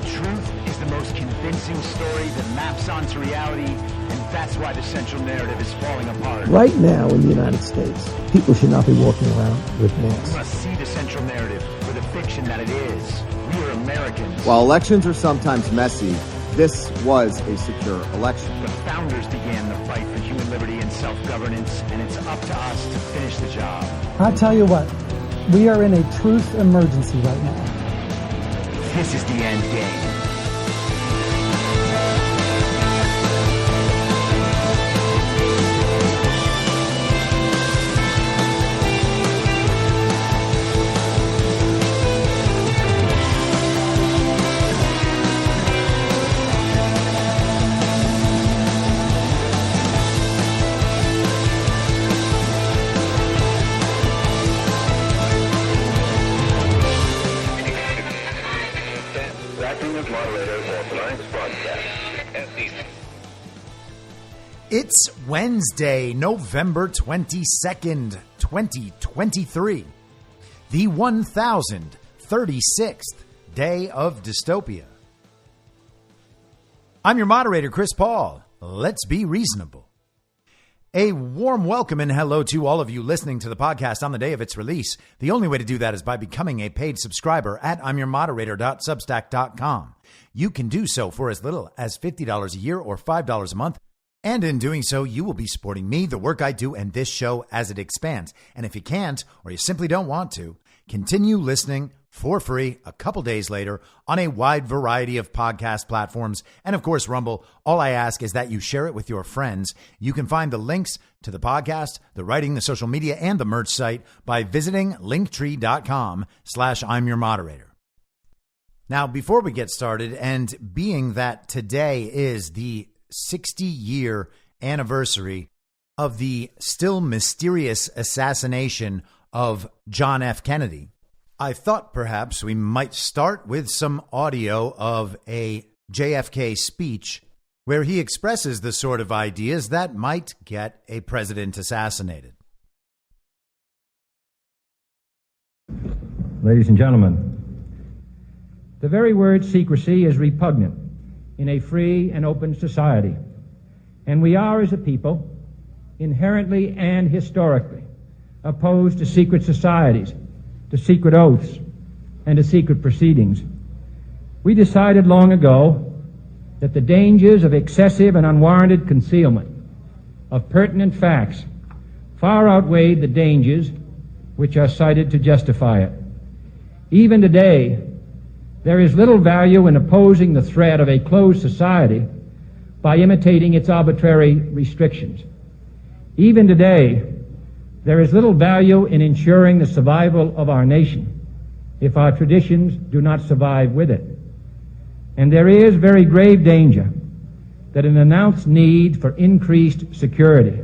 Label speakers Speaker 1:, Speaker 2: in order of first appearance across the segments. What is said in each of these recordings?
Speaker 1: truth is the most convincing story that maps onto reality, and that's why the central narrative is falling apart.
Speaker 2: Right now in the United States, people should not be walking around with masks.
Speaker 1: We must see the central narrative for the fiction that it is. We are Americans.
Speaker 3: While elections are sometimes messy, this was a secure election.
Speaker 1: The founders began the fight for human liberty and self-governance, and it's up to us to finish the job.
Speaker 4: I'll tell you what, we are in a truth emergency right now.
Speaker 1: This is the end game.
Speaker 5: It's Wednesday, November 22nd, 2023, the 1036th day of dystopia. I'm your moderator, Chris Paul. Let's be reasonable. A warm welcome and hello to all of you listening to the podcast on the day of its release. The only way to do that is by becoming a paid subscriber at imyourmoderator.substack.com. You can do so for as little as $50 a year or $5 a month. And in doing so, you will be supporting me, the work I do, and this show as it expands. And if you can't, or you simply don't want to, continue listening for free a couple days later on a wide variety of podcast platforms. And of course, Rumble. All I ask is that you share it with your friends. You can find the links to the podcast, the writing, the social media, and the merch site by visiting linktree.com/I'm your moderator. Now, before we get started, and being that today is the 60-year anniversary of the still mysterious assassination of John F. Kennedy, I thought perhaps we might start with some audio of a JFK speech where he expresses the sort of ideas that might get a president assassinated.
Speaker 6: Ladies and gentlemen, the very word secrecy is repugnant in a free and open society. And we are, as a people, inherently and historically opposed to secret societies, to secret oaths, and to secret proceedings. We decided long ago that the dangers of excessive and unwarranted concealment of pertinent facts far outweighed the dangers which are cited to justify it. Even today, there is little value in opposing the threat of a closed society by imitating its arbitrary restrictions. Even today, there is little value in ensuring the survival of our nation if our traditions do not survive with it. And there is very grave danger that an announced need for increased security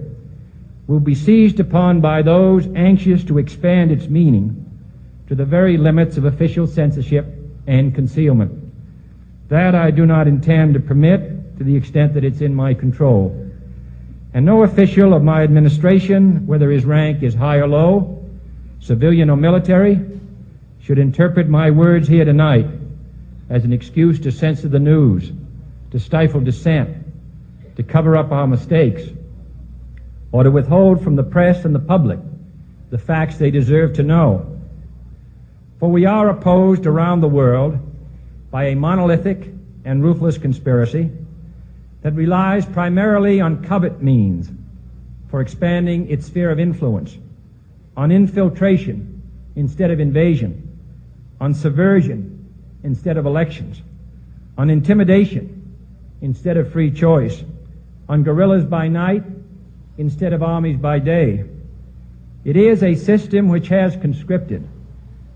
Speaker 6: will be seized upon by those anxious to expand its meaning to the very limits of official censorship and concealment. That I do not intend to permit to the extent that it's in my control. And no official of my administration, whether his rank is high or low, civilian or military, should interpret my words here tonight as an excuse to censor the news, to stifle dissent, to cover up our mistakes, or to withhold from the press and the public the facts they deserve to know. For we are opposed around the world by a monolithic and ruthless conspiracy that relies primarily on covert means for expanding its sphere of influence, on infiltration instead of invasion, on subversion instead of elections, on intimidation instead of free choice, on guerrillas by night instead of armies by day. It is a system which has conscripted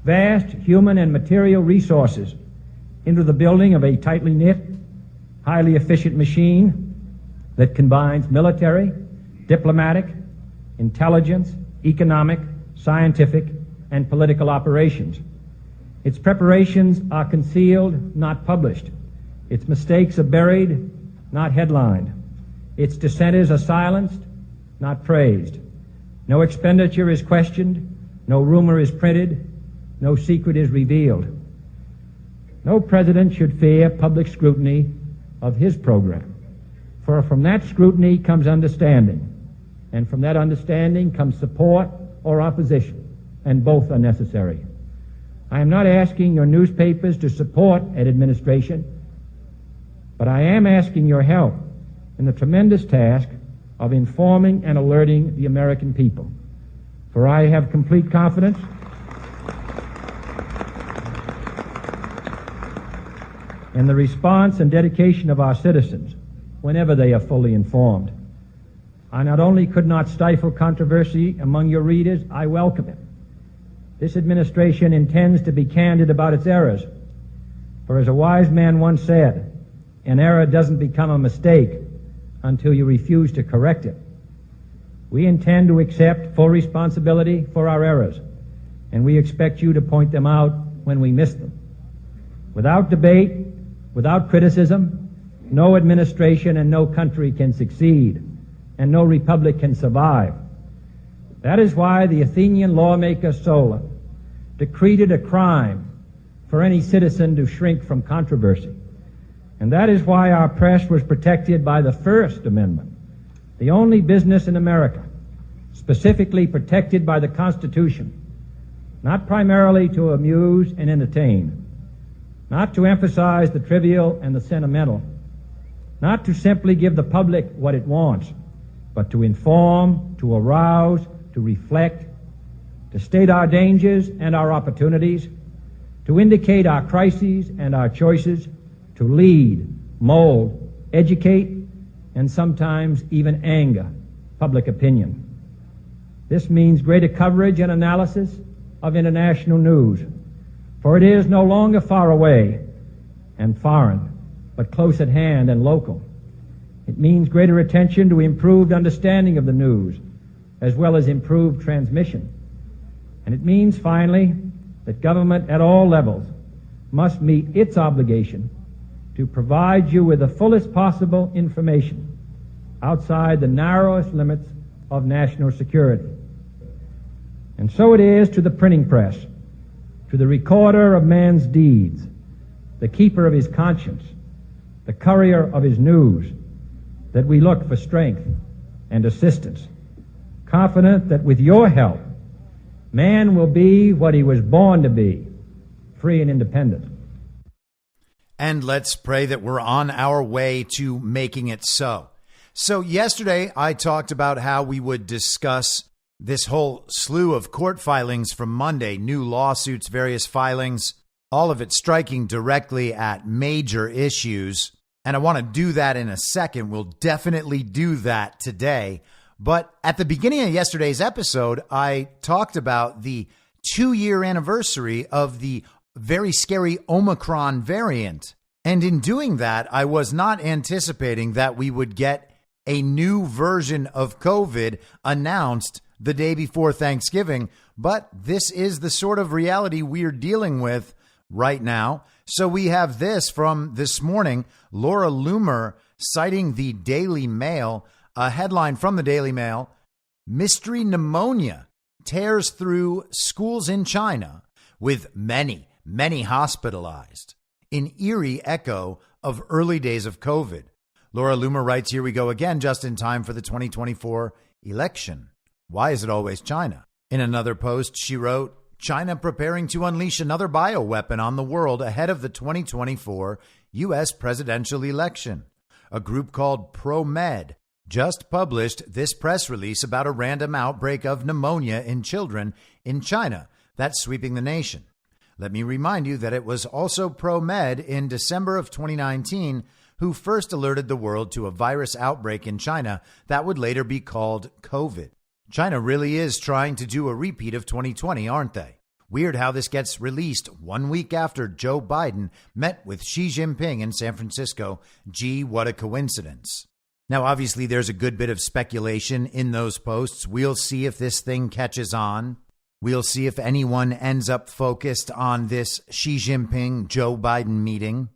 Speaker 6: vast human and material resources into the building of a tightly knit, highly efficient machine that combines military, diplomatic, intelligence, economic, scientific, and political operations. Its preparations are concealed, not published. Its mistakes are buried, not headlined. Its dissenters are silenced, not praised. No expenditure is questioned, no rumor is printed, no secret is revealed. No president should fear public scrutiny of his program, for from that scrutiny comes understanding, and from that understanding comes support or opposition, and both are necessary. I am not asking your newspapers to support an administration, but I am asking your help in the tremendous task of informing and alerting the American people. For I have complete confidence in the response and dedication of our citizens whenever they are fully informed. I not only could not stifle controversy among your readers, I welcome it. This administration intends to be candid about its errors. For as a wise man once said, an error doesn't become a mistake until you refuse to correct it. We intend to accept full responsibility for our errors, and we expect you to point them out when we miss them. Without debate, without criticism, no administration and no country can succeed, and no republic can survive. That is why the Athenian lawmaker Solon decreed it a crime for any citizen to shrink from controversy. And that is why our press was protected by the First Amendment, the only business in America specifically protected by the Constitution, not primarily to amuse and entertain, not to emphasize the trivial and the sentimental, not to simply give the public what it wants, but to inform, to arouse, to reflect, to state our dangers and our opportunities, to indicate our crises and our choices, to lead, mold, educate, and sometimes even anger public opinion. This means greater coverage and analysis of international news, for it is no longer far away and foreign, but close at hand and local. It means greater attention to improved understanding of the news, as well as improved transmission. And it means, finally, that government at all levels must meet its obligation to provide you with the fullest possible information outside the narrowest limits of national security. And so it is to the printing press, to the recorder of man's deeds, the keeper of his conscience, the courier of his news, that we look for strength and assistance, confident that with your help, man will be what he was born to be, free and independent.
Speaker 5: And let's pray that we're on our way to making it so. So yesterday, I talked about how we would discuss this whole slew of court filings from Monday, new lawsuits, various filings, all of it striking directly at major issues. And I want to do that in a second. We'll definitely do that today. But at the beginning of yesterday's episode, I talked about the 2-year anniversary of the very scary Omicron variant. And in doing that, I was not anticipating that we would get a new version of COVID announced the day before Thanksgiving. But this is the sort of reality we're dealing with right now. So we have this from this morning, Laura Loomer citing the Daily Mail, a headline from the Daily Mail, mystery pneumonia tears through schools in China with many hospitalized, in eerie echo of early days of COVID. Laura Loomer writes, here we go again, just in time for the 2024 election. Why is it always China? In another post, she wrote, China preparing to unleash another bioweapon on the world ahead of the 2024 U.S. presidential election. A group called ProMed just published this press release about a random outbreak of pneumonia in children in China that's sweeping the nation. Let me remind you that it was also ProMed in December of 2019 who first alerted the world to a virus outbreak in China that would later be called COVID. China really is trying to do a repeat of 2020, aren't they? Weird how this gets released 1 week after Joe Biden met with Xi Jinping in San Francisco. Gee, what a coincidence. Now, obviously, there's a good bit of speculation in those posts. We'll see if this thing catches on. We'll see if anyone ends up focused on this Xi Jinping-Joe Biden meeting.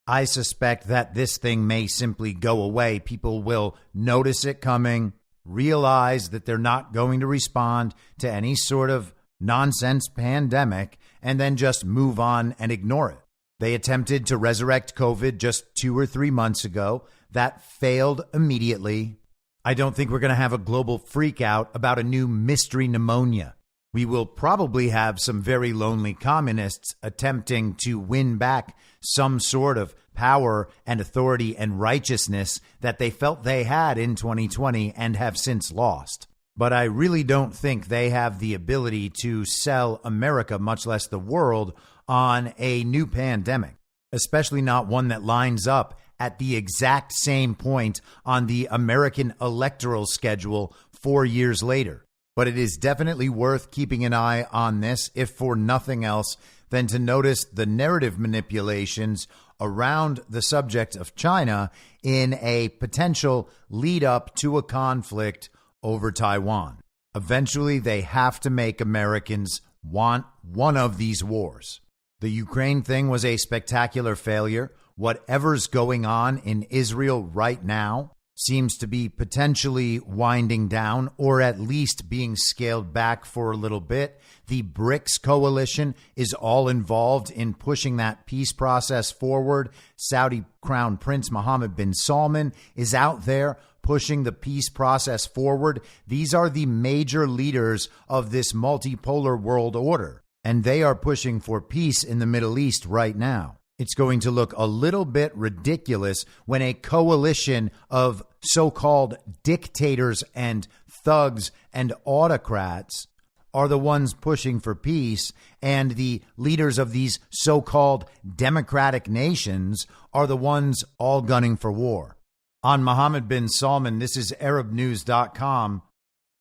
Speaker 5: I suspect that this thing may simply go away. People will notice it coming, realize that they're not going to respond to any sort of nonsense pandemic, and then just move on and ignore it. They attempted to resurrect COVID just 2 or 3 months ago. That failed immediately. I don't think we're going to have a global freak out about a new mystery pneumonia. We will probably have some very lonely communists attempting to win back some sort of power and authority and righteousness that they felt they had in 2020 and have since lost. But I really don't think they have the ability to sell America, much less the world, on a new pandemic, especially not one that lines up at the exact same point on the American electoral schedule 4 years later. But it is definitely worth keeping an eye on this, if for nothing else than to notice the narrative manipulations around the subject of China in a potential lead up to a conflict over Taiwan. Eventually, they have to make Americans want one of these wars. The Ukraine thing was a spectacular failure. Whatever's going on in Israel right now seems to be potentially winding down, or at least being scaled back for a little bit. The BRICS coalition is all involved in pushing that peace process forward. Saudi Crown Prince Mohammed bin Salman is out there pushing the peace process forward. These are the major leaders of this multipolar world order, and they are pushing for peace in the Middle East right now. It's going to look a little bit ridiculous when a coalition of so-called dictators and thugs and autocrats are the ones pushing for peace, and the leaders of these so-called democratic nations are the ones all gunning for war. On Mohammed bin Salman, this is ArabNews.com.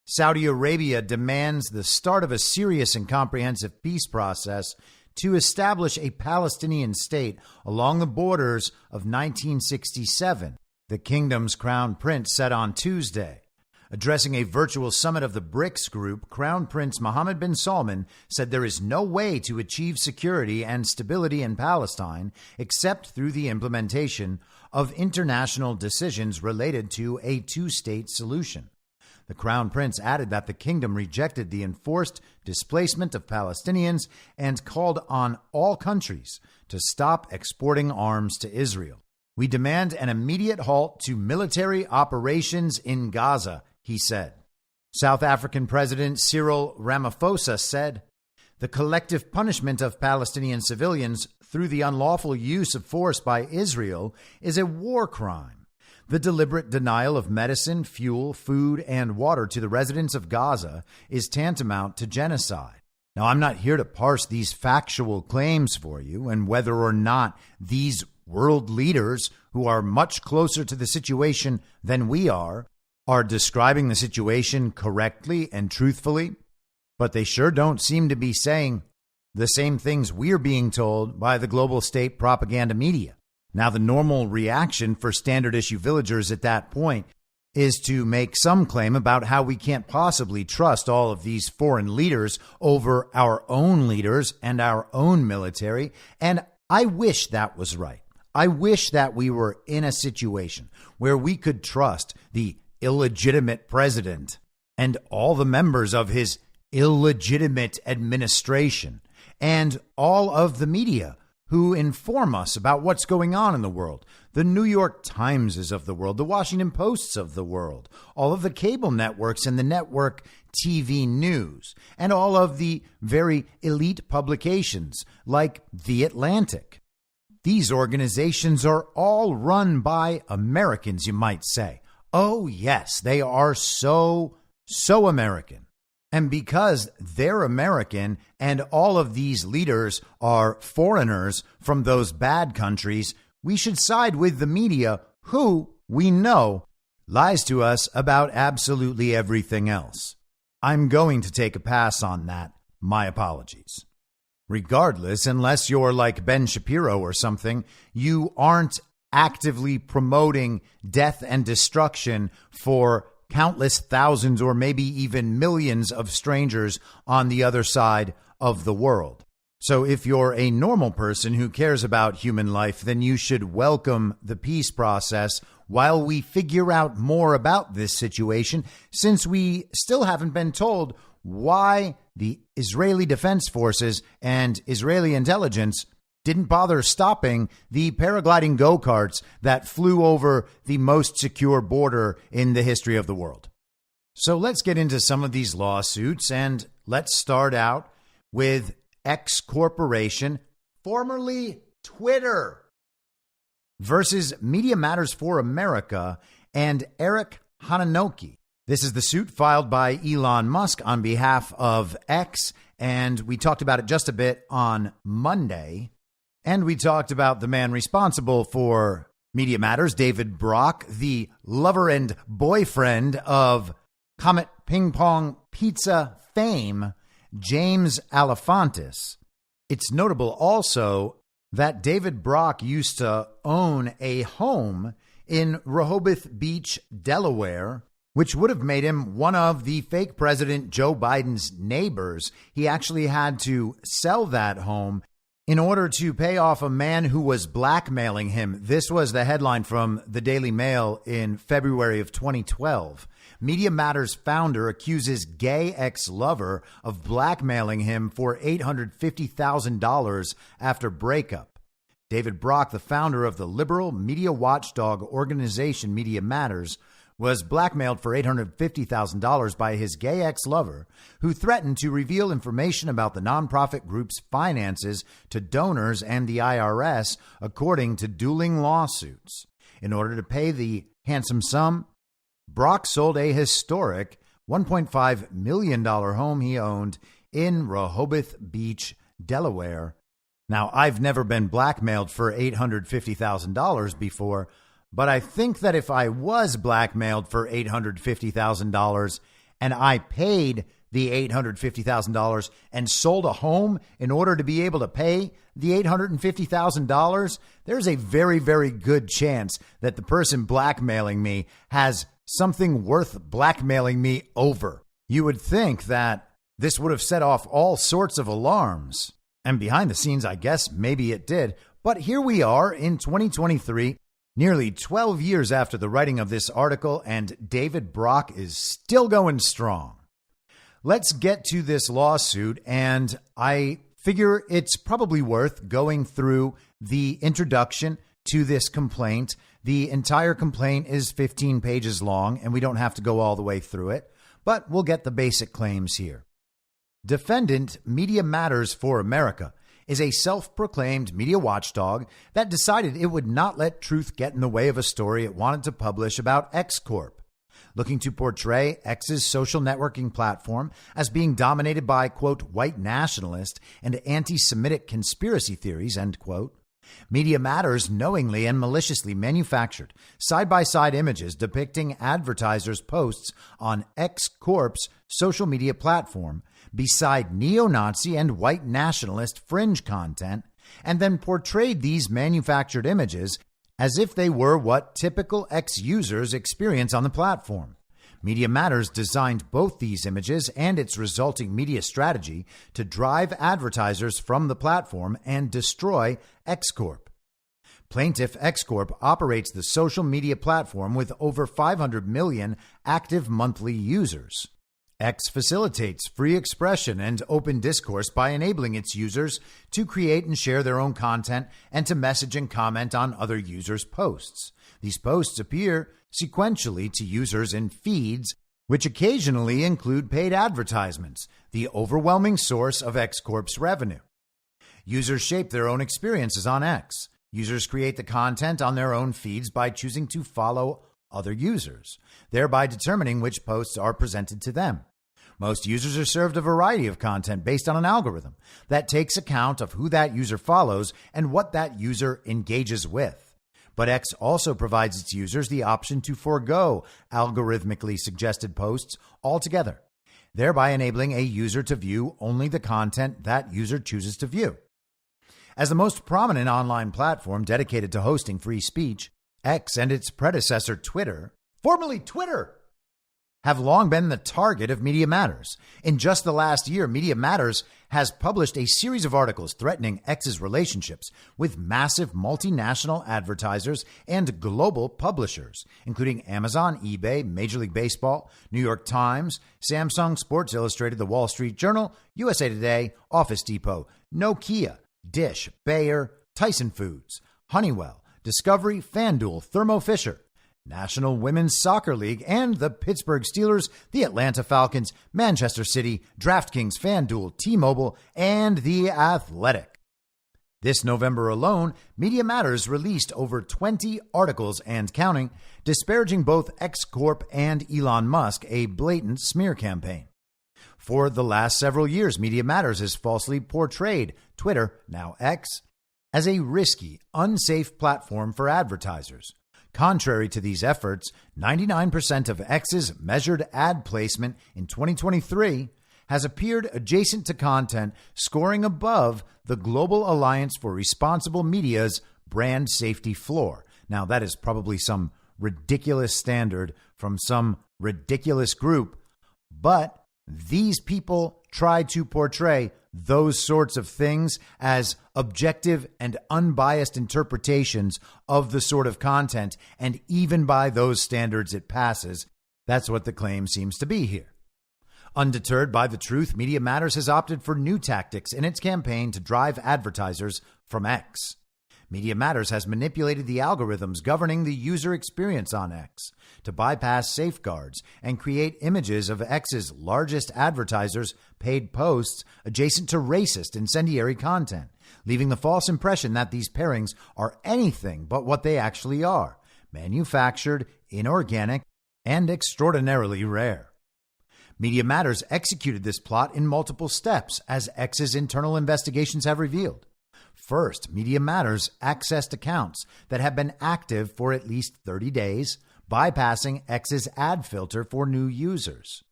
Speaker 5: Saudi Arabia demands the start of a serious and comprehensive peace process to establish a Palestinian state along the borders of 1967, the kingdom's crown prince said on Tuesday. Addressing a virtual summit of the BRICS group, Crown Prince Mohammed bin Salman said there is no way to achieve security and stability in Palestine except through the implementation of international decisions related to a two-state solution. The Crown Prince added that the kingdom rejected the enforced displacement of Palestinians and called on all countries to stop exporting arms to Israel. We demand an immediate halt to military operations in Gaza, he said. South African President Cyril Ramaphosa said, the collective punishment of Palestinian civilians through the unlawful use of force by Israel is a war crime. The deliberate denial of medicine, fuel, food, and water to the residents of Gaza is tantamount to genocide. Now, I'm not here to parse these factual claims for you and whether or not these world leaders, who are much closer to the situation than we are describing the situation correctly and truthfully. But they sure don't seem to be saying the same things we're being told by the global state propaganda media. Now, the normal reaction for standard issue villagers at that point is to make some claim about how we can't possibly trust all of these foreign leaders over our own leaders and our own military. And I wish that was right. I wish that we were in a situation where we could trust the illegitimate president and all the members of his illegitimate administration and all of the media who inform us about what's going on in the world. The New York Timeses of the world, the Washington Posts of the world, all of the cable networks and the network TV news, and all of the very elite publications like The Atlantic. These organizations are all run by Americans, you might say. Oh, yes, they are so American. And because they're American and all of these leaders are foreigners from those bad countries, we should side with the media, who we know lies to us about absolutely everything else. I'm going to take a pass on that. My apologies. Regardless, unless you're like Ben Shapiro or something, you aren't actively promoting death and destruction for countless thousands or maybe even millions of strangers on the other side of the world. So if you're a normal person who cares about human life, then you should welcome the peace process while we figure out more about this situation, since we still haven't been told why the Israeli Defense Forces and Israeli intelligence didn't bother stopping the paragliding go-karts that flew over the most secure border in the history of the world. So let's get into some of these lawsuits, and let's start out with X Corporation, formerly Twitter, versus Media Matters for America and Eric Hananoki. This is the suit filed by Elon Musk on behalf of X, and we talked about it just a bit on Monday. And we talked about the man responsible for Media Matters, David Brock, the lover and boyfriend of Comet Ping Pong Pizza fame, James Alefantis. It's notable also that David Brock used to own a home in Rehoboth Beach, Delaware, which would have made him one of the fake President Joe Biden's neighbors. He actually had to sell that home in order to pay off a man who was blackmailing him. This was the headline from the Daily Mail in February of 2012. Media Matters founder accuses gay ex-lover of blackmailing him for $850,000 after breakup. David Brock, the founder of the liberal media watchdog organization Media Matters, was blackmailed for $850,000 by his gay ex-lover, who threatened to reveal information about the nonprofit group's finances to donors and the IRS, according to dueling lawsuits. In order to pay the handsome sum, Brock sold a historic $1.5 million home he owned in Rehoboth Beach, Delaware. Now, I've never been blackmailed for $850,000 before, but I think that if I was blackmailed for $850,000 and I paid the $850,000 and sold a home in order to be able to pay the $850,000, there's a very, very good chance that the person blackmailing me has something worth blackmailing me over. You would think that this would have set off all sorts of alarms. And behind the scenes, I guess maybe it did. But here we are in 2023, nearly 12 years after the writing of this article, and David Brock is still going strong. Let's get to this lawsuit, and I figure it's probably worth going through the introduction to this complaint. The entire complaint is 15 pages long, and we don't have to go all the way through it, but we'll get the basic claims here. Defendant Media Matters for America is a self-proclaimed media watchdog that decided it would not let truth get in the way of a story it wanted to publish about X Corp, looking to portray X's social networking platform as being dominated by, quote, white nationalist and anti-Semitic conspiracy theories, end quote. Media Matters knowingly and maliciously manufactured side-by-side images depicting advertisers' posts on X Corp's social media platform beside neo-Nazi and white nationalist fringe content, and then portrayed these manufactured images as if they were what typical X users experience on the platform. Media Matters designed both these images and its resulting media strategy to drive advertisers from the platform and destroy X Corp. Plaintiff X Corp operates the social media platform with over 500 million active monthly users. X facilitates free expression and open discourse by enabling its users to create and share their own content and to message and comment on other users' posts. These posts appear sequentially to users in feeds, which occasionally include paid advertisements, the overwhelming source of X Corp's revenue. Users shape their own experiences on X. Users create the content on their own feeds by choosing to follow other users, thereby determining which posts are presented to them. Most users are served a variety of content based on an algorithm that takes account of who that user follows and what that user engages with. But X also provides its users the option to forego algorithmically suggested posts altogether, thereby enabling a user to view only the content that user chooses to view. As the most prominent online platform dedicated to hosting free speech, X and its predecessor Twitter, formerly Twitter, have long been the target of Media Matters. In just the last year, Media Matters has published a series of articles threatening X's relationships with massive multinational advertisers and global publishers, including Amazon, eBay, Major League Baseball, New York Times, Samsung, Sports Illustrated, The Wall Street Journal, USA Today, Office Depot, Nokia, Dish, Bayer, Tyson Foods, Honeywell, Discovery, FanDuel, Thermo Fisher, National Women's Soccer League, and the Pittsburgh Steelers, the Atlanta Falcons, Manchester City, DraftKings, FanDuel, T-Mobile, and The Athletic. This November alone, Media Matters released over 20 articles and counting, disparaging both X Corp and Elon Musk, a blatant smear campaign. For the last several years, Media Matters has falsely portrayed Twitter, now X, as a risky, unsafe platform for advertisers. Contrary to these efforts, 99% of X's measured ad placement in 2023 has appeared adjacent to content scoring above the Global Alliance for Responsible Media's brand safety floor. Now, that is probably some ridiculous standard from some ridiculous group, but these people try to portray those sorts of things as objective and unbiased interpretations of the sort of content, and even by those standards it passes. That's what the claim seems to be here. Undeterred by the truth, Media Matters has opted for new tactics in its campaign to drive advertisers from X. Media Matters has manipulated the algorithms governing the user experience on X to bypass safeguards and create images of X's largest advertisers' paid posts adjacent to racist, incendiary content, leaving the false impression that these pairings are anything but what they actually are: manufactured, inorganic, and extraordinarily rare. Media Matters executed this plot in multiple steps, as X's internal investigations have revealed. First, Media Matters accessed accounts that have been active for at least 30 days, bypassing X's ad filter for new users.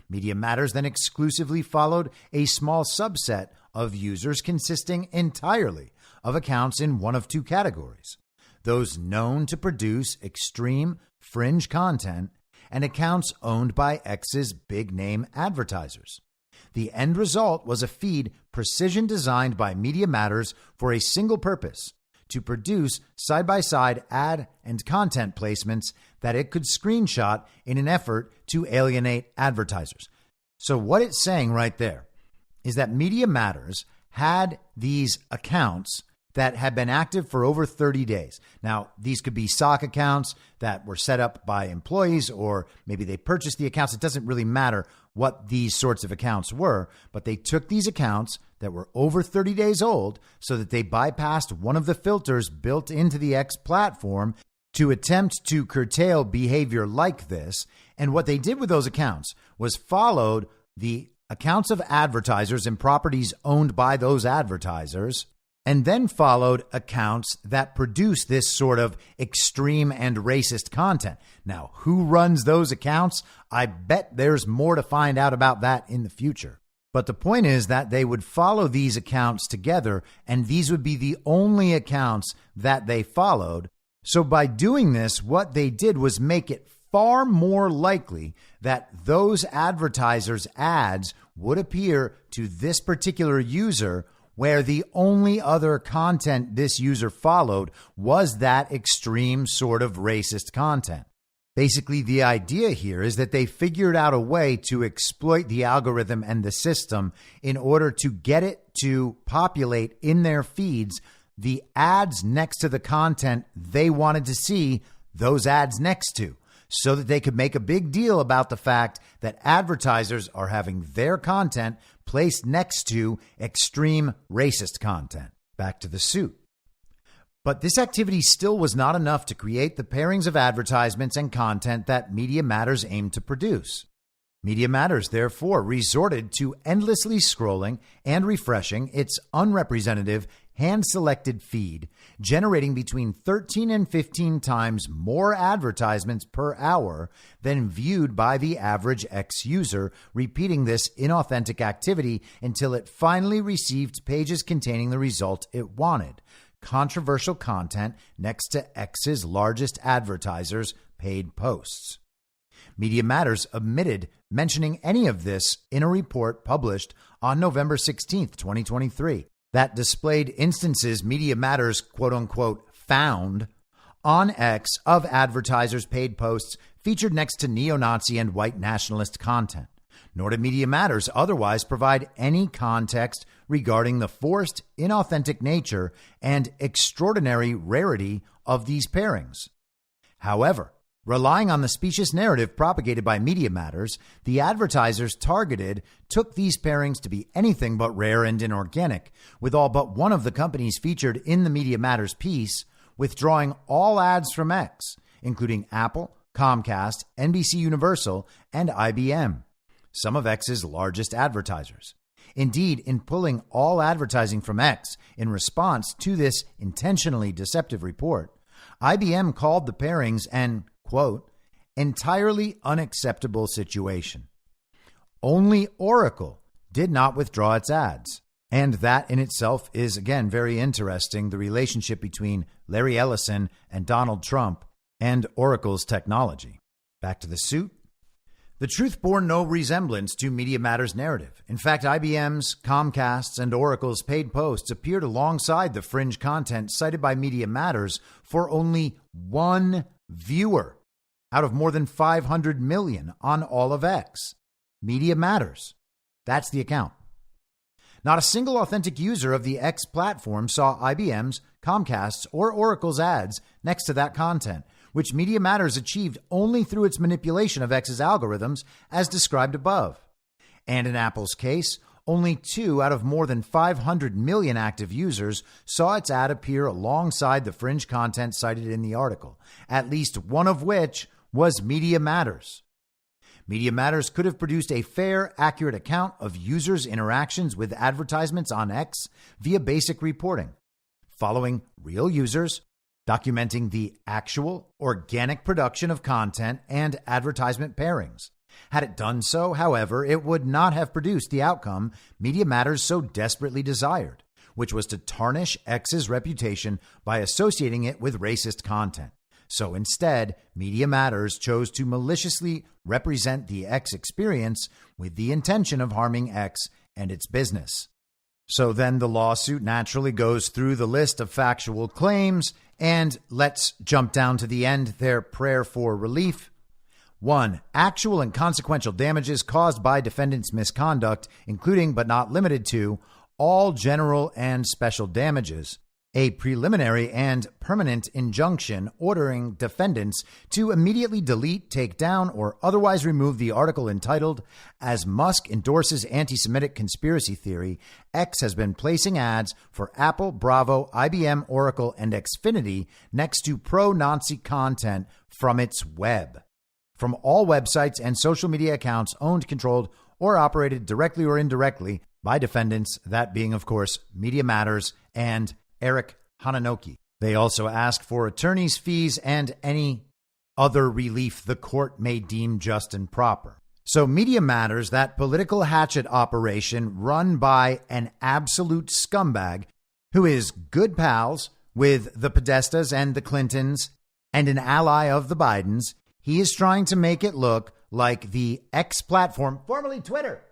Speaker 5: Media Matters then exclusively followed a small subset of users consisting entirely of accounts in one of two categories: those known to produce extreme, fringe content, and accounts owned by X's big-name advertisers. The end result was a feed precision designed by Media Matters for a single purpose: to produce side-by-side ad and content placements that it could screenshot in an effort to alienate advertisers. So what it's saying right there is that Media Matters had these accounts that had been active for over 30 days. Now, these could be SOC accounts that were set up by employees, or maybe they purchased the accounts. It doesn't really matter what these sorts of accounts were, but they took these accounts that were over 30 days old so that they bypassed one of the filters built into the X platform to attempt to curtail behavior like this. And what they did with those accounts was followed the accounts of advertisers and properties owned by those advertisers, and then followed accounts that produce this sort of extreme and racist content. Now, who runs those accounts? I bet there's more to find out about that in the future. But the point is that they would follow these accounts together, and these would be the only accounts that they followed. So by doing this, what they did was make it far more likely that those advertisers' ads would appear to this particular user, where the only other content this user followed was that extreme sort of racist content. Basically, the idea here is that they figured out a way to exploit the algorithm and the system in order to get it to populate in their feeds the ads next to the content they wanted to see those ads next to, so that they could make a big deal about the fact that advertisers are having their content placed next to extreme racist content. Back to the suit. But this activity still was not enough to create the pairings of advertisements and content that Media Matters aimed to produce. Media Matters, therefore, resorted to endlessly scrolling and refreshing its unrepresentative, hand-selected feed, generating between 13 and 15 times more advertisements per hour than viewed by the average X user, repeating this inauthentic activity until it finally received pages containing the result it wanted: controversial content next to X's largest advertisers' paid posts. Media Matters omitted mentioning any of this in a report published on November 16, 2023, that displayed instances Media Matters, quote-unquote, found on X of advertisers' paid posts featured next to neo-Nazi and white nationalist content. Nor did Media Matters otherwise provide any context regarding the forced, inauthentic nature and extraordinary rarity of these pairings. However, relying on the specious narrative propagated by Media Matters, the advertisers targeted took these pairings to be anything but rare and inorganic, with all but one of the companies featured in the Media Matters piece withdrawing all ads from X, including Apple, Comcast, NBC Universal, and IBM, some of X's largest advertisers. Indeed, in pulling all advertising from X in response to this intentionally deceptive report, IBM called the pairings an, quote, entirely unacceptable situation. Only Oracle did not withdraw its ads. And that in itself is, again, very interesting, the relationship between Larry Ellison and Donald Trump and Oracle's technology. Back to the suit. The truth bore no resemblance to Media Matters' narrative. In fact, IBM's, Comcast's, and Oracle's paid posts appeared alongside the fringe content cited by Media Matters for only one viewer out of more than 500 million on all of X. Media Matters. That's the account. Not a single authentic user of the X platform saw IBM's, Comcast's, or Oracle's ads next to that content, which Media Matters achieved only through its manipulation of X's algorithms as described above. And in Apple's case, only 2 out of more than 500 million active users saw its ad appear alongside the fringe content cited in the article, at least one of which was Media Matters. Media Matters could have produced a fair, accurate account of users' interactions with advertisements on X via basic reporting, following real users, documenting the actual organic production of content and advertisement pairings. Had it done so, however, it would not have produced the outcome Media Matters so desperately desired, which was to tarnish X's reputation by associating it with racist content. So instead, Media Matters chose to maliciously represent the X experience with the intention of harming X and its business. So then the lawsuit naturally goes through the list of factual claims, and let's jump down to the end, their prayer for relief. 1. Actual and consequential damages caused by defendants' misconduct, including but not limited to all general and special damages. A preliminary and permanent injunction ordering defendants to immediately delete, take down, or otherwise remove the article entitled, "As Musk Endorses Anti-Semitic Conspiracy Theory, X has been placing ads for Apple, Bravo, IBM, Oracle, and Xfinity next to pro-Nazi content from its web." From all websites and social media accounts owned, controlled, or operated directly or indirectly by defendants, that being, of course, Media Matters and Eric Hananoki. They also ask for attorney's fees and any other relief the court may deem just and proper. So Media Matters, that political hatchet operation run by an absolute scumbag who is good pals with the Podestas and the Clintons and an ally of the Bidens, he is trying to make it look like the X platform, formerly Twitter,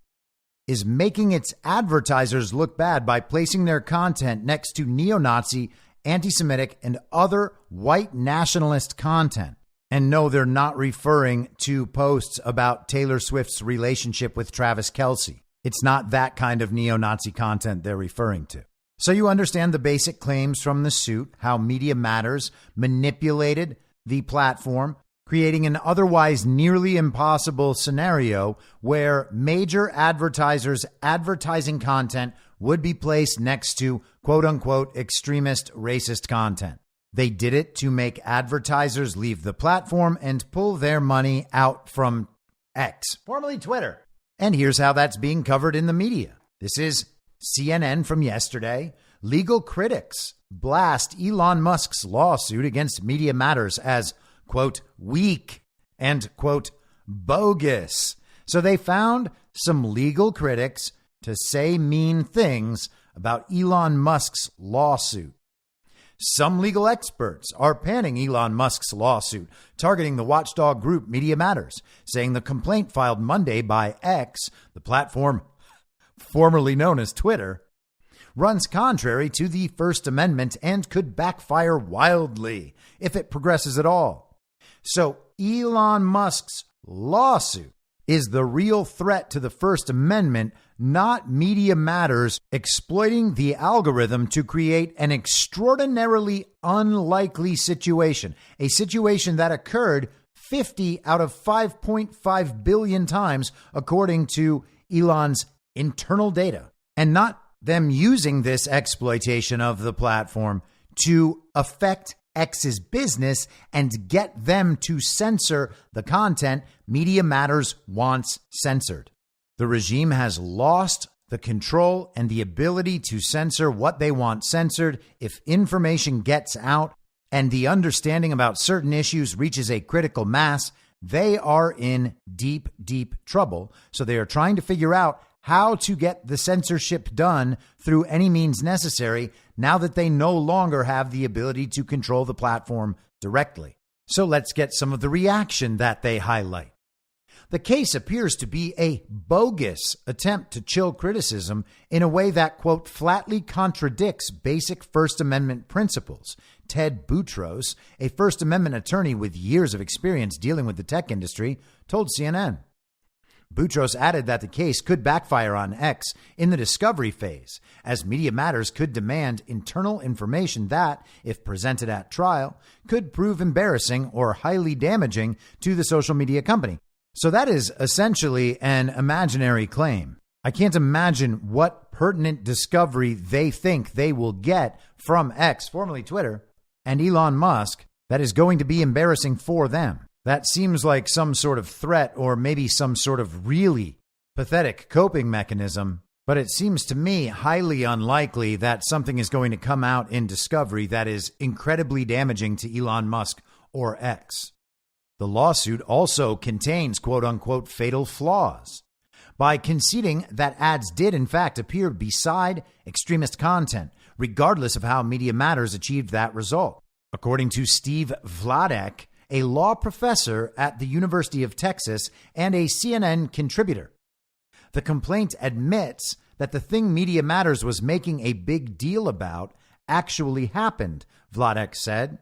Speaker 5: is making its advertisers look bad by placing their content next to neo-Nazi, anti-Semitic, and other white nationalist content. And no, they're not referring to posts about Taylor Swift's relationship with Travis Kelce. It's not that kind of neo-Nazi content they're referring to. So you understand the basic claims from the suit, how Media Matters manipulated the platform, creating an otherwise nearly impossible scenario where major advertisers' advertising content would be placed next to quote-unquote extremist racist content. They did it to make advertisers leave the platform and pull their money out from X, formerly Twitter. And here's how that's being covered in the media. This is CNN from yesterday. Legal critics blast Elon Musk's lawsuit against Media Matters as quote, weak and, quote, bogus. So they found some legal critics to say mean things about Elon Musk's lawsuit. Some legal experts are panning Elon Musk's lawsuit, targeting the watchdog group Media Matters, saying the complaint filed Monday by X, the platform formerly known as Twitter, runs contrary to the First Amendment and could backfire wildly if it progresses at all. So Elon Musk's lawsuit is the real threat to the First Amendment, not Media Matters exploiting the algorithm to create an extraordinarily unlikely situation, a situation that occurred 50 out of 5.5 billion times, according to Elon's internal data, and not them using this exploitation of the platform to affect X's business and get them to censor the content Media Matters wants censored. The regime has lost the control and the ability to censor what they want censored. If information gets out and the understanding about certain issues reaches a critical mass, they are in deep, deep trouble. So they are trying to figure out how to get the censorship done through any means necessary now that they no longer have the ability to control the platform directly. So let's get some of the reaction that they highlight. The case appears to be a bogus attempt to chill criticism in a way that, quote, flatly contradicts basic First Amendment principles. Ted Boutros, a First Amendment attorney with years of experience dealing with the tech industry, told CNN. Boutros added that the case could backfire on X in the discovery phase, as Media Matters could demand internal information that, if presented at trial, could prove embarrassing or highly damaging to the social media company. So that is essentially an imaginary claim. I can't imagine what pertinent discovery they think they will get from X, formerly Twitter, and Elon Musk that is going to be embarrassing for them. That seems like some sort of threat or maybe some sort of really pathetic coping mechanism, but it seems to me highly unlikely that something is going to come out in discovery that is incredibly damaging to Elon Musk or X. The lawsuit also contains quote-unquote fatal flaws by conceding that ads did in fact appear beside extremist content, regardless of how Media Matters achieved that result. According to Steve Vladek, a law professor at the University of Texas and a CNN contributor, the complaint admits that the thing Media Matters was making a big deal about actually happened, Vladek said.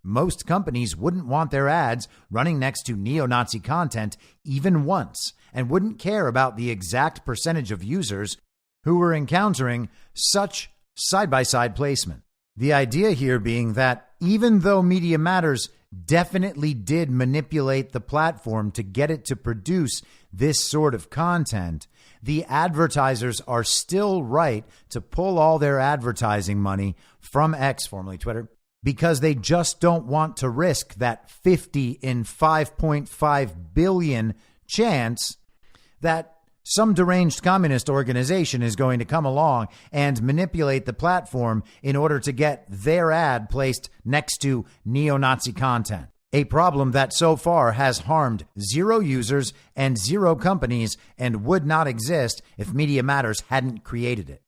Speaker 5: Most companies wouldn't want their ads running next to neo-Nazi content even once and wouldn't care about the exact percentage of users who were encountering such side-by-side placement. The idea here being that even though Media Matters definitely did manipulate the platform to get it to produce this sort of content, the advertisers are still right to pull all their advertising money from X, formerly Twitter, because they just don't want to risk that 50 in 5.5 billion chance that some deranged communist organization is going to come along and manipulate the platform in order to get their ad placed next to neo-Nazi content. A problem that so far has harmed 0 users and 0 companies and would not exist if Media Matters hadn't created it.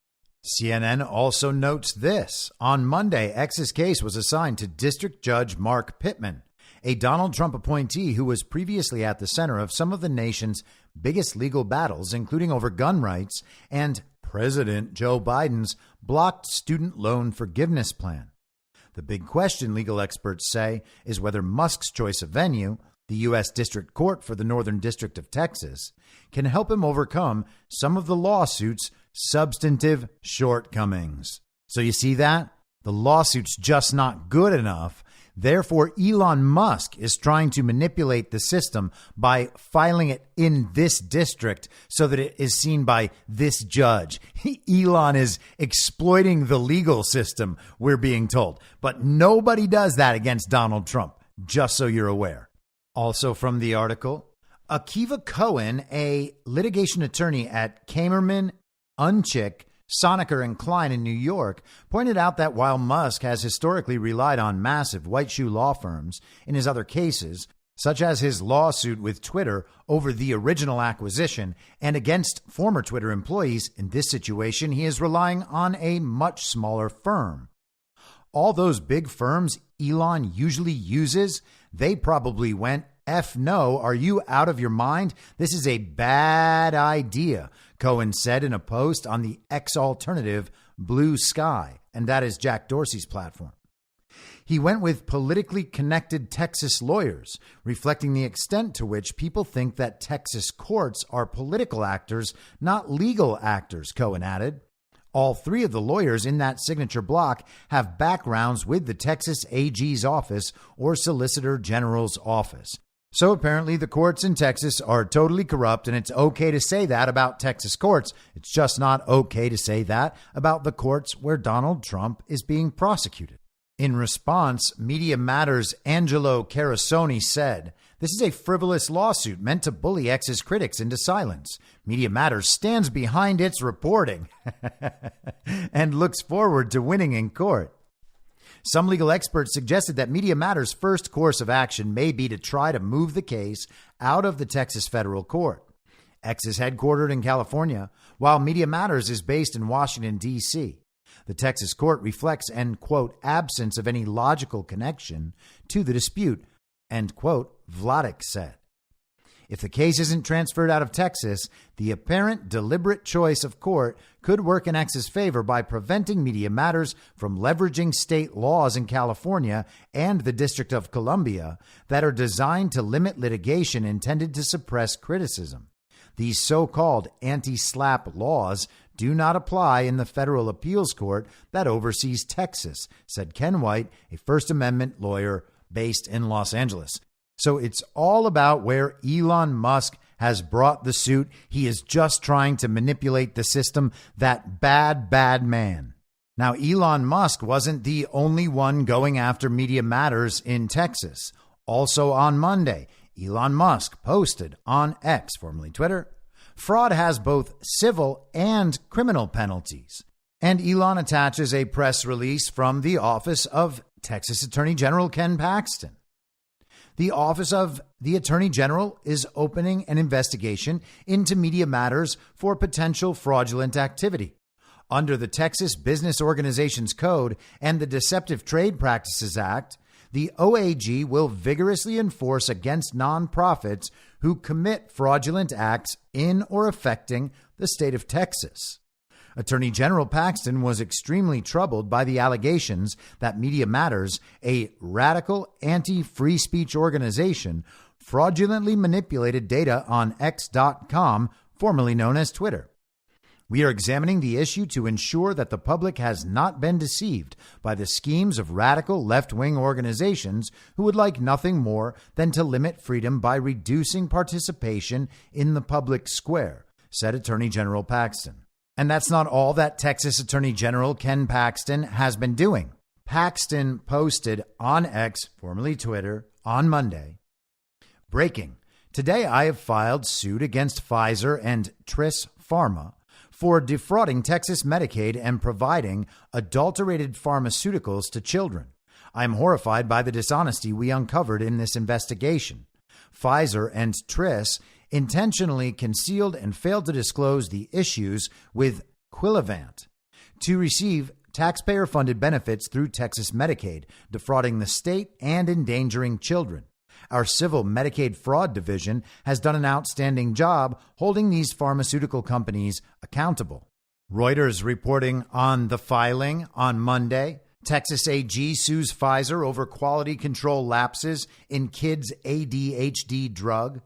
Speaker 5: CNN also notes this. On Monday, X's case was assigned to District Judge Mark Pittman, a Donald Trump appointee who was previously at the center of some of the nation's biggest legal battles, including over gun rights and President Joe Biden's blocked student loan forgiveness plan. The big question, legal experts say, is whether Musk's choice of venue, the U.S. District Court for the Northern District of Texas, can help him overcome some of the lawsuit's substantive shortcomings. So you see that? The lawsuit's just not good enough. Therefore, Elon Musk is trying to manipulate the system by filing it in this district so that it is seen by this judge. Elon is exploiting the legal system, we're being told. But nobody does that against Donald Trump, just so you're aware. Also from the article, Akiva Cohen, a litigation attorney at Kamerman, Unchick, Sonaker and Klein in New York, pointed out that while Musk has historically relied on massive white shoe law firms in his other cases, such as his lawsuit with Twitter over the original acquisition and against former Twitter employees, in this situation, he is relying on a much smaller firm. All those big firms Elon usually uses, they probably went, F no, are you out of your mind? This is a bad idea, Cohen said in a post on the X alternative Blue Sky, and that is Jack Dorsey's platform. He went with politically connected Texas lawyers, reflecting the extent to which people think that Texas courts are political actors, not legal actors, Cohen added. All three of the lawyers in that signature block have backgrounds with the Texas AG's office or Solicitor General's office. So apparently the courts in Texas are totally corrupt, and it's okay to say that about Texas courts. It's just not okay to say that about the courts where Donald Trump is being prosecuted. In response, Media Matters' Angelo Carasoni said, "This is a frivolous lawsuit meant to bully X's critics into silence. Media Matters stands behind its reporting and looks forward to winning in court." Some legal experts suggested that Media Matters' first course of action may be to try to move the case out of the Texas federal court. X is headquartered in California, while Media Matters is based in Washington, D.C. The Texas court reflects an, quote, absence of any logical connection to the dispute, end quote, Vladeck said. If the case isn't transferred out of Texas, the apparent deliberate choice of court could work in X's favor by preventing Media Matters from leveraging state laws in California and the District of Columbia that are designed to limit litigation intended to suppress criticism. These so-called anti-SLAPP laws do not apply in the federal appeals court that oversees Texas, said Ken White, a First Amendment lawyer based in Los Angeles. So it's all about where Elon Musk has brought the suit. He is just trying to manipulate the system, that bad man. Now, Elon Musk wasn't the only one going after Media Matters in Texas. Also on Monday, Elon Musk posted on X, formerly Twitter, "Fraud has both civil and criminal penalties." And Elon attaches a press release from the office of Texas Attorney General Ken Paxton. The Office of the Attorney General is opening an investigation into Media Matters for potential fraudulent activity. Under the Texas Business Organizations Code and the Deceptive Trade Practices Act, the OAG will vigorously enforce against nonprofits who commit fraudulent acts in or affecting the state of Texas. Attorney General Paxton was extremely troubled by the allegations that Media Matters, a radical anti-free speech organization, fraudulently manipulated data on X.com, formerly known as Twitter. "We are examining the issue to ensure that the public has not been deceived by the schemes of radical left-wing organizations who would like nothing more than to limit freedom by reducing participation in the public square," said Attorney General Paxton. And that's not all that Texas Attorney General Ken Paxton has been doing. Paxton posted on X, formerly Twitter, on Monday, "Breaking. Today I have filed suit against Pfizer and Tris Pharma for defrauding Texas Medicaid and providing adulterated pharmaceuticals to children. I am horrified by the dishonesty we uncovered in this investigation. Pfizer and Tris intentionally concealed and failed to disclose the issues with Quilivant to receive taxpayer-funded benefits through Texas Medicaid, defrauding the state and endangering children. Our civil Medicaid fraud division has done an outstanding job holding these pharmaceutical companies accountable." Reuters reporting on the filing on Monday. Texas AG sues Pfizer over quality control lapses in kids' ADHD drug.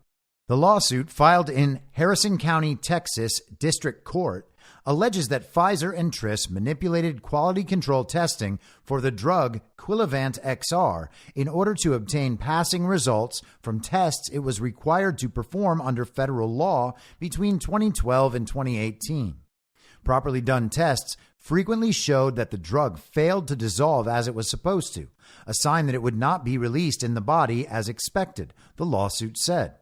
Speaker 5: The lawsuit, filed in Harrison County, Texas District Court, alleges that Pfizer and Tris manipulated quality control testing for the drug Quilivant XR in order to obtain passing results from tests it was required to perform under federal law between 2012 and 2018. Properly done tests frequently showed that the drug failed to dissolve as it was supposed to, a sign that it would not be released in the body as expected, the lawsuit said.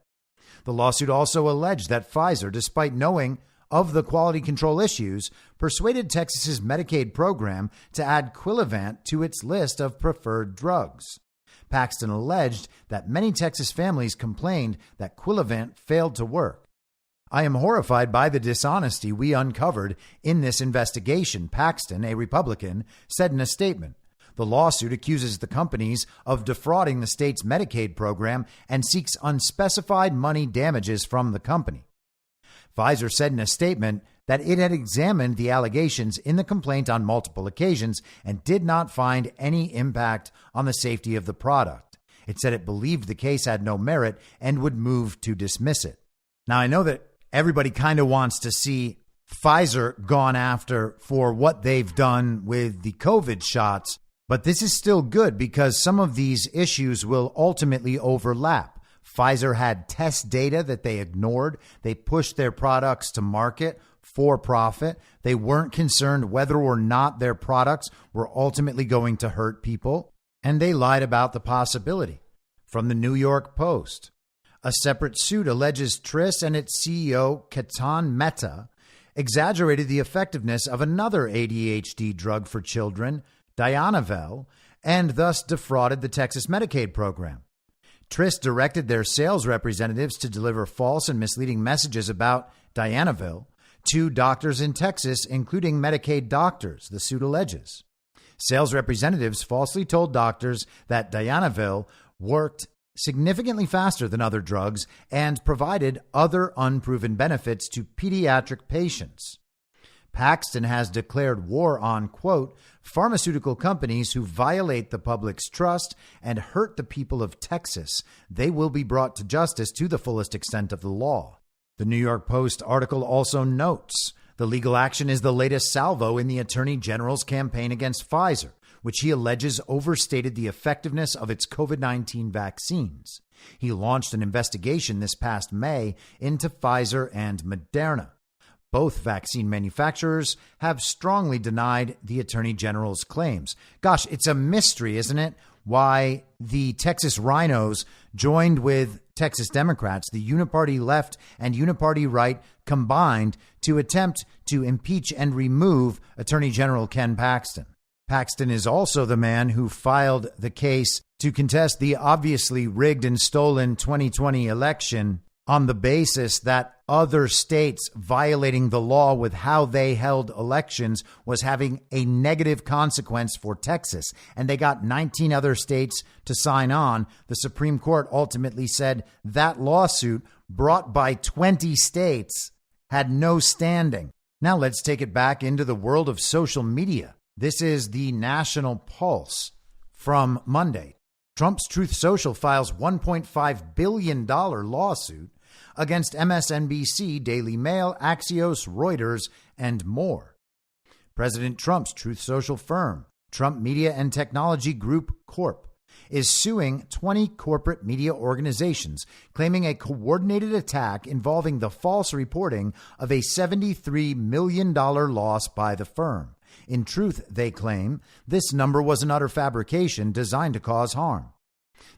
Speaker 5: The lawsuit also alleged that Pfizer, despite knowing of the quality control issues, persuaded Texas's Medicaid program to add Quilivant to its list of preferred drugs. Paxton alleged that many Texas families complained that Quilivant failed to work. "I am horrified by the dishonesty we uncovered in this investigation," Paxton, a Republican, said in a statement. The lawsuit accuses the companies of defrauding the state's Medicaid program and seeks unspecified money damages from the company. Pfizer said in a statement, that it had examined the allegations in the complaint on multiple occasions and did not find any impact on the safety of the product. It said it believed the case had no merit and would move to dismiss it. Now, I know that everybody kind of wants to see Pfizer gone after for what they've done with the COVID shots, but this is still good because some of these issues will ultimately overlap. Pfizer had test data that they ignored. They pushed their products to market for profit. They weren't concerned whether or not their products were ultimately going to hurt people. And they lied about the possibility. From the New York Post, a separate suit alleges Tris and its CEO, Ketan Mehta, exaggerated the effectiveness of another ADHD drug for children, Dianavel, and thus defrauded the Texas Medicaid program. Tris directed their sales representatives to deliver false and misleading messages about Dianavel to doctors in Texas, including Medicaid doctors, the suit alleges. Sales representatives falsely told doctors that Dianavel worked significantly faster than other drugs and provided other unproven benefits to pediatric patients. Paxton has declared war on, quote, pharmaceutical companies who violate the public's trust and hurt the people of Texas. They will be brought to justice to the fullest extent of the law. The New York Post article also notes the legal action is the latest salvo in the Attorney General's campaign against Pfizer, which he alleges overstated the effectiveness of its COVID-19 vaccines. He launched an investigation this past May into Pfizer and Moderna. Both vaccine manufacturers have strongly denied the Attorney General's claims. Gosh, it's a mystery, isn't it? Why the Texas Rhinos joined with Texas Democrats, the uniparty left and uniparty right combined to attempt to impeach and remove Attorney General Ken Paxton. Paxton is also the man who filed the case to contest the obviously rigged and stolen 2020 election on the basis that other states violating the law with how they held elections was having a negative consequence for Texas. And they got 19 other states to sign on. The Supreme Court ultimately said that lawsuit brought by 20 states had no standing. Now let's take it back into the world of social media. This is the National Pulse from Monday. Trump's Truth Social files $1.5 billion lawsuit against MSNBC, Daily Mail, Axios, Reuters, and more. President Trump's Truth Social firm, Trump Media and Technology Group Corp., is suing 20 corporate media organizations, claiming a coordinated attack involving the false reporting of a $73 million loss by the firm. In truth, they claim, this number was an utter fabrication designed to cause harm.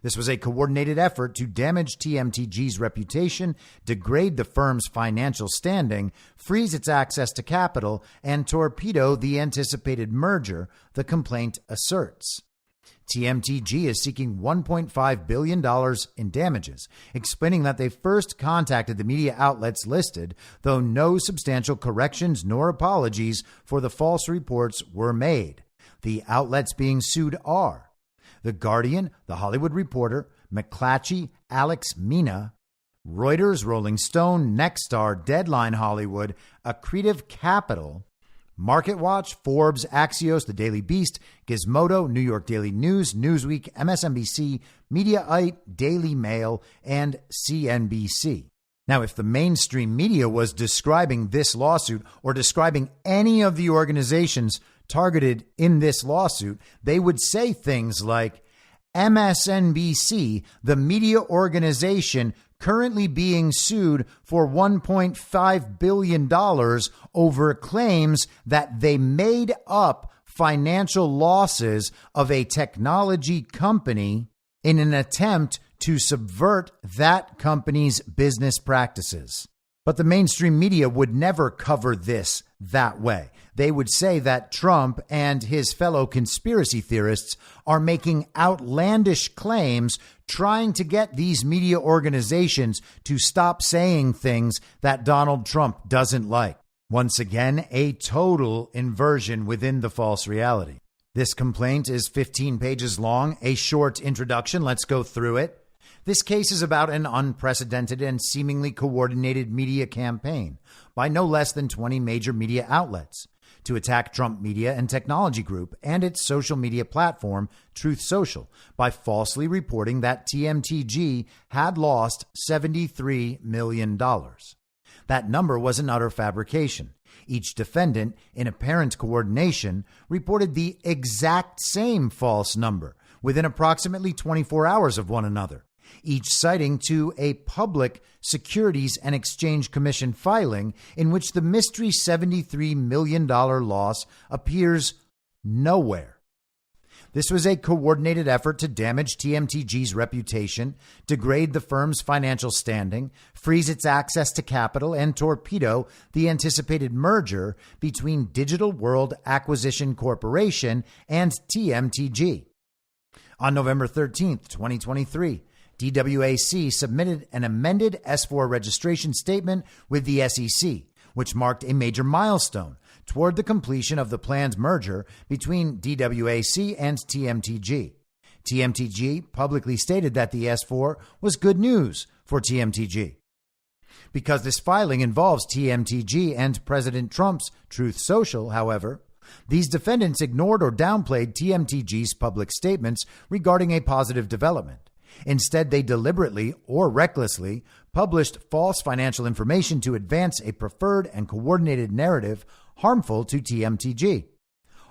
Speaker 5: This was a coordinated effort to damage TMTG's reputation, degrade the firm's financial standing, freeze its access to capital, and torpedo the anticipated merger, the complaint asserts. TMTG is seeking $1.5 billion in damages, explaining that they first contacted the media outlets listed, though no substantial corrections nor apologies for the false reports were made. The outlets being sued are The Guardian, The Hollywood Reporter, McClatchy, Alex Mina, Reuters, Rolling Stone, Nexstar, Deadline Hollywood, Accretive Capital, MarketWatch, Forbes, Axios, The Daily Beast, Gizmodo, New York Daily News, Newsweek, MSNBC, Mediaite, Daily Mail, and CNBC. Now, if the mainstream media was describing this lawsuit or describing any of the organizations targeted in this lawsuit, they would say things like MSNBC, the media organization currently being sued for $1.5 billion over claims that they made up financial losses of a technology company in an attempt to subvert that company's business practices. But the mainstream media would never cover this that way. They would say that Trump and his fellow conspiracy theorists are making outlandish claims, trying to get these media organizations to stop saying things that Donald Trump doesn't like. Once again, a total inversion within the false reality. This complaint is 15 pages long, a short introduction. Let's go through it. This case is about an unprecedented and seemingly coordinated media campaign by no less than 20 major media outlets to attack Trump Media and Technology Group and its social media platform, Truth Social, by falsely reporting that TMTG had lost $73 million. That number was an utter fabrication. Each defendant, in apparent coordination, reported the exact same false number within approximately 24 hours of one another, each citing to a public Securities and Exchange Commission filing in which the mystery $73 million loss appears nowhere. This was a coordinated effort to damage TMTG's reputation, degrade the firm's financial standing, freeze its access to capital, and torpedo the anticipated merger between Digital World Acquisition Corporation and TMTG. On November 13th, 2023, DWAC submitted an amended S-4 registration statement with the SEC, which marked a major milestone toward the completion of the planned merger between DWAC and TMTG. TMTG publicly stated that the S-4 was good news for TMTG. Because this filing involves TMTG and President Trump's Truth Social, however, these defendants ignored or downplayed TMTG's public statements regarding a positive development. Instead, they deliberately or recklessly published false financial information to advance a preferred and coordinated narrative harmful to TMTG.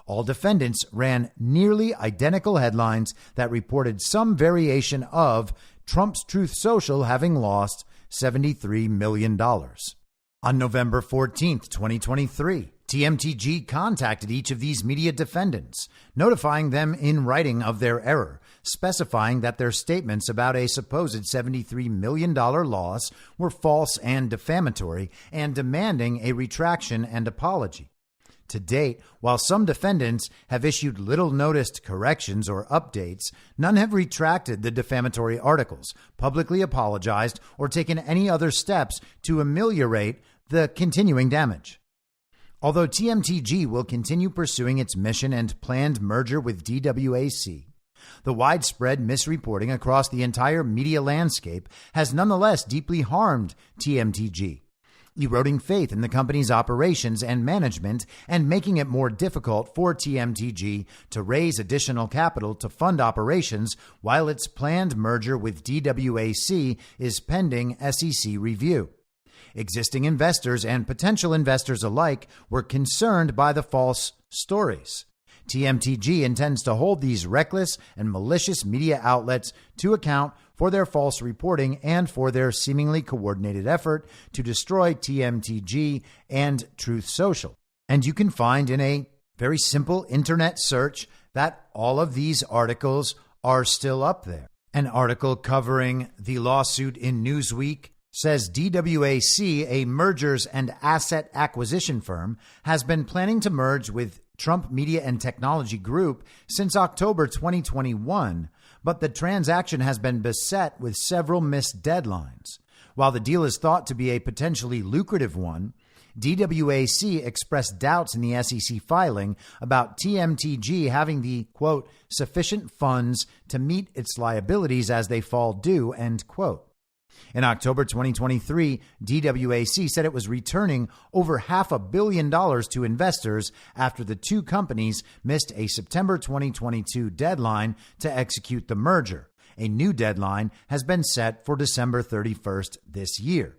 Speaker 5: All defendants ran nearly identical headlines that reported some variation of Trump's Truth Social having lost $73 million. On November 14th, 2023, TMTG contacted each of these media defendants, notifying them in writing of their error, specifying that their statements about a supposed $73 million loss were false and defamatory, and demanding a retraction and apology. To date, while some defendants have issued little-noticed corrections or updates, none have retracted the defamatory articles, publicly apologized, or taken any other steps to ameliorate the continuing damage. Although TMTG will continue pursuing its mission and planned merger with DWAC, the widespread misreporting across the entire media landscape has nonetheless deeply harmed TMTG, eroding faith in the company's operations and management and making it more difficult for TMTG to raise additional capital to fund operations while its planned merger with DWAC is pending SEC review. Existing investors and potential investors alike were concerned by the false stories. TMTG intends to hold these reckless and malicious media outlets to account for their false reporting and for their seemingly coordinated effort to destroy TMTG and Truth Social. And you can find in a very simple internet search that all of these articles are still up there. An article covering the lawsuit in Newsweek says DWAC, a mergers and asset acquisition firm, has been planning to merge with Trump Media and Technology Group since October 2021, but the transaction has been beset with several missed deadlines. While the deal is thought to be a potentially lucrative one, DWAC expressed doubts in the SEC filing about TMTG having the, quote, sufficient funds to meet its liabilities as they fall due, end quote. In October 2023, DWAC said it was returning over $500 million to investors after the two companies missed a September 2022 deadline to execute the merger. A new deadline has been set for December 31st this year.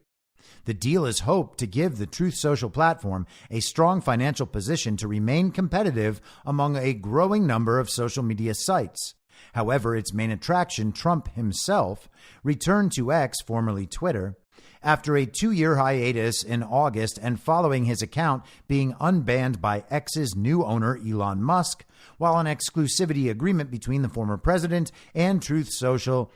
Speaker 5: The deal is hoped to give the Truth Social platform a strong financial position to remain competitive among a growing number of social media sites. However, its main attraction, Trump himself, returned to X, formerly Twitter, after a 2-year hiatus in August and following his account being unbanned by X's new owner, Elon Musk, while an exclusivity agreement between the former president and Truth Social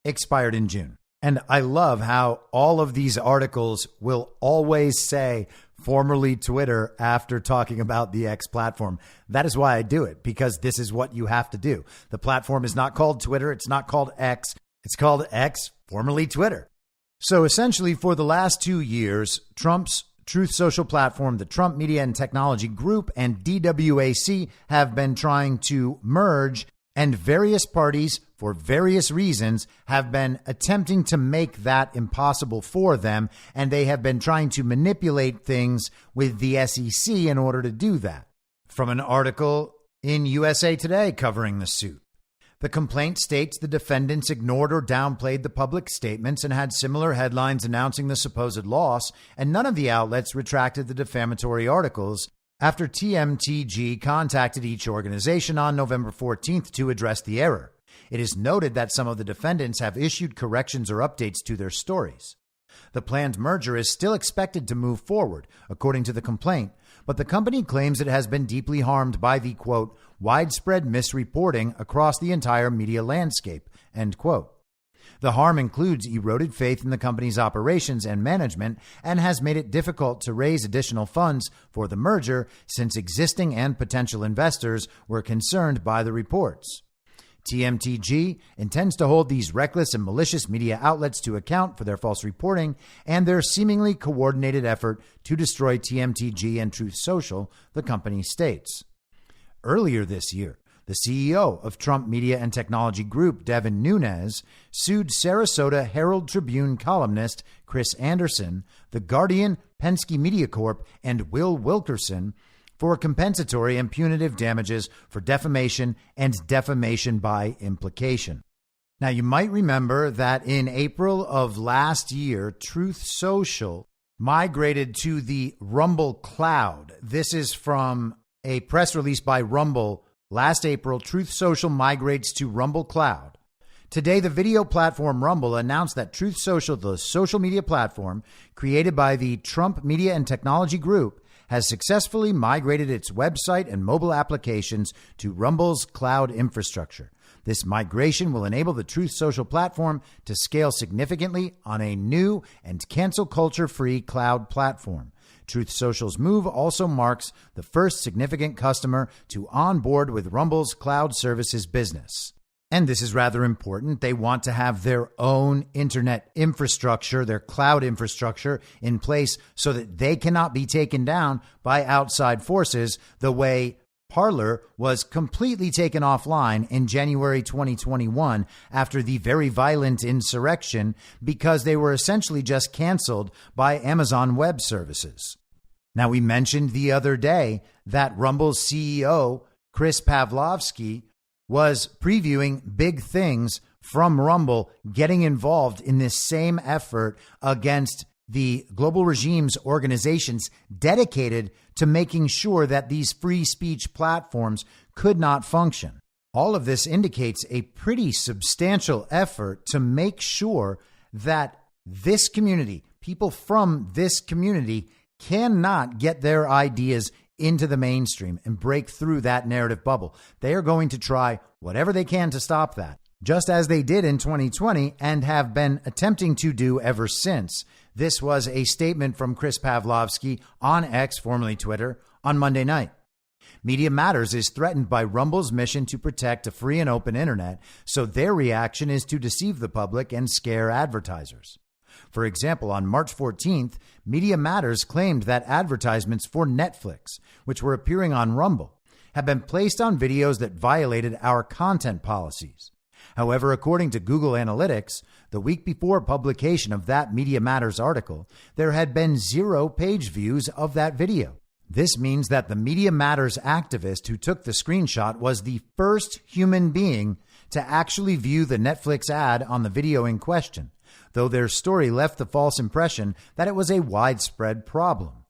Speaker 5: expired in June. And I love how all of these articles will always say formerly Twitter after talking about the X platform. That is why I do it, because this is what you have to do. The platform is not called Twitter. It's not called X. It's called X, formerly Twitter. So essentially, for the last 2 years, Trump's Truth Social platform, the Trump Media and Technology Group, and DWAC have been trying to merge, and various parties, for various reasons, have been attempting to make that impossible for them, and they have been trying to manipulate things with the SEC in order to do that. From an article in USA Today covering the suit. The complaint states the defendants ignored or downplayed the public statements and had similar headlines announcing the supposed loss, and none of the outlets retracted the defamatory articles after TMTG contacted each organization on November 14th to address the error. It is noted that some of the defendants have issued corrections or updates to their stories. The planned merger is still expected to move forward, according to the complaint, but the company claims it has been deeply harmed by the, quote, widespread misreporting across the entire media landscape, end quote. The harm includes eroded faith in the company's operations and management and has made it difficult to raise additional funds for the merger since existing and potential investors were concerned by the reports. TMTG intends to hold these reckless and malicious media outlets to account for their false reporting and their seemingly coordinated effort to destroy TMTG and Truth Social, the company states. Earlier this year, the CEO of Trump Media and Technology Group, Devin Nunes, sued Sarasota Herald Tribune columnist Chris Anderson, The Guardian, Penske Media Corp., and Will Wilkerson for compensatory and punitive damages for defamation and defamation by implication. Now, you might remember that in April of last year, Truth Social migrated to the Rumble cloud. This is from a press release by Rumble. Last April, Truth Social migrates to Rumble Cloud. Today, the video platform Rumble announced that Truth Social, the social media platform created by the Trump Media and Technology Group, has successfully migrated its website and mobile applications to Rumble's cloud infrastructure. This migration will enable the Truth Social platform to scale significantly on a new and cancel culture-free cloud platform. Truth Social's move also marks the first significant customer to onboard with Rumble's cloud services business. And this is rather important. They want to have their own internet infrastructure, their cloud infrastructure in place so that they cannot be taken down by outside forces the way Parler was completely taken offline in January 2021 after the very violent insurrection because they were essentially just canceled by Amazon Web Services. Now, we mentioned the other day that Rumble's CEO, Chris Pavlovski, was previewing big things from Rumble, getting involved in this same effort against the global regime's organizations dedicated to making sure that these free speech platforms could not function. All of this indicates a pretty substantial effort to make sure that this community, people from this community, cannot get their ideas into the mainstream and break through that narrative bubble. They are going to try whatever they can to stop that, just as they did in 2020 and have been attempting to do ever since. This was a statement from Chris Pavlovski on X, formerly Twitter, on Monday night. Media Matters is threatened by Rumble's mission to protect a free and open internet, so their reaction is to deceive the public and scare advertisers. For example, on March 14th, Media Matters claimed that advertisements for Netflix, which were appearing on Rumble, have been placed on videos that violated our content policies. However, according to Google Analytics, the week before publication of that Media Matters article, there had been 0 page views of that video. This means that the Media Matters activist who took the screenshot was the first human being to actually view the Netflix ad on the video in question, though their story left the false impression that it was a widespread problem.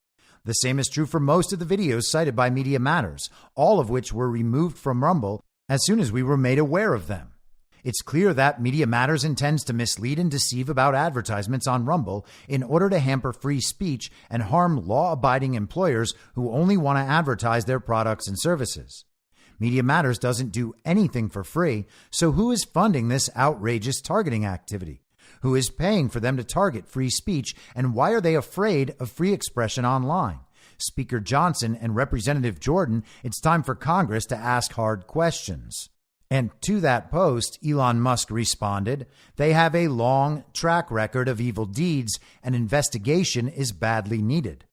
Speaker 5: The same is true for most of the videos cited by Media Matters, all of which were removed from Rumble as soon as we were made aware of them. It's clear that Media Matters intends to mislead and deceive about advertisements on Rumble in order to hamper free speech and harm law-abiding employers who only want to advertise their products and services. Media Matters doesn't do anything for free, so who is funding this outrageous targeting activity? Who is paying for them to target free speech, and why are they afraid of free expression online? Speaker Johnson and Representative Jordan, it's time for Congress to ask hard questions. And to that post, Elon Musk responded, "They have a long track record of evil deeds. An investigation is badly needed."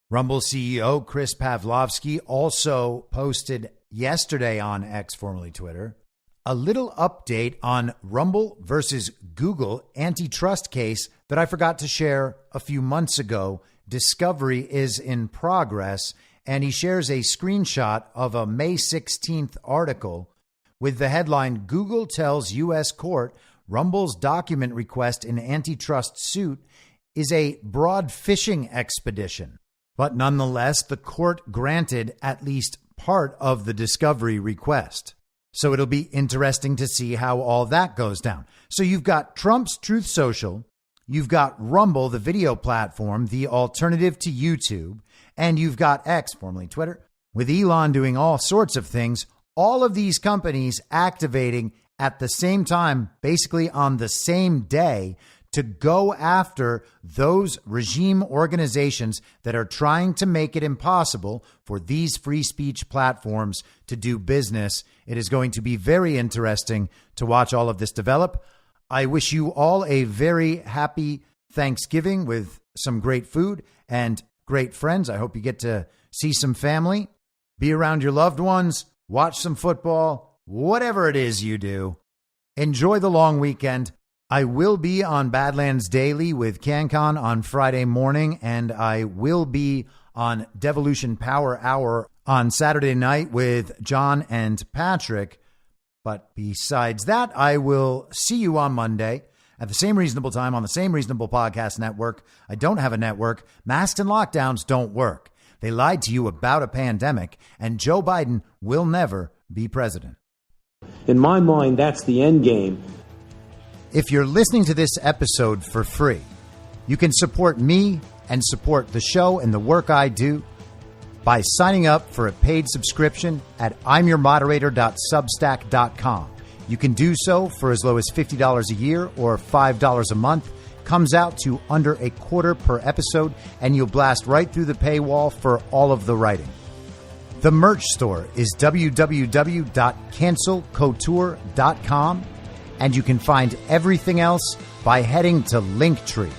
Speaker 5: Rumble CEO Chris Pavlovski also posted yesterday on X, formerly Twitter, A little update on Rumble versus Google antitrust case that I forgot to share a few months ago. Discovery is in progress, and he shares a screenshot of a May 16th article with the headline, Google tells U.S. court Rumble's document request in antitrust suit is a broad fishing expedition. But nonetheless, the court granted at least part of the discovery request. So it'll be interesting to see how all that goes down. So you've got Trump's Truth Social, you've got Rumble, the video platform, the alternative to YouTube, and you've got X, formerly Twitter, with Elon doing all sorts of things, all of these companies activating at the same time, basically on the same day, to go after those regime organizations that are trying to make it impossible for these free speech platforms to do business. It is going to be very interesting to watch all of this develop. I wish you all a very happy Thanksgiving with some great food and great friends. I hope you get to see some family, be around your loved ones, watch some football, whatever it is you do. Enjoy the long weekend. I will be on Badlands Daily with CanCon on Friday morning, and I will be on Devolution Power Hour on Saturday night with John and Patrick. But besides that, I will see you on Monday at the same reasonable time on the same reasonable podcast network. I don't have a network. Masks and lockdowns don't work. They lied to you about a pandemic, and Joe Biden will never be president.
Speaker 7: In my mind, that's the end game.
Speaker 5: If you're listening to this episode for free, you can support me and support the show and the work I do by signing up for a paid subscription at imyourmoderator.substack.com. You can do so for as low as $50 a year or $5 a month. Comes out to under a quarter per episode, and you'll blast right through the paywall for all of the writing. The merch store is www.cancelcouture.com, and you can find everything else by heading to Linktree,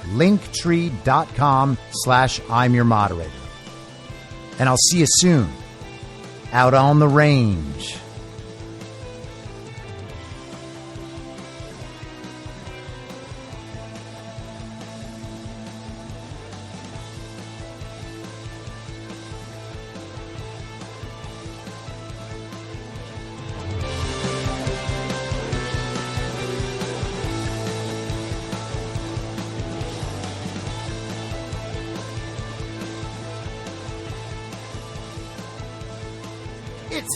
Speaker 5: linktree.com/imyourmoderator. And I'll see you soon out on the range. It's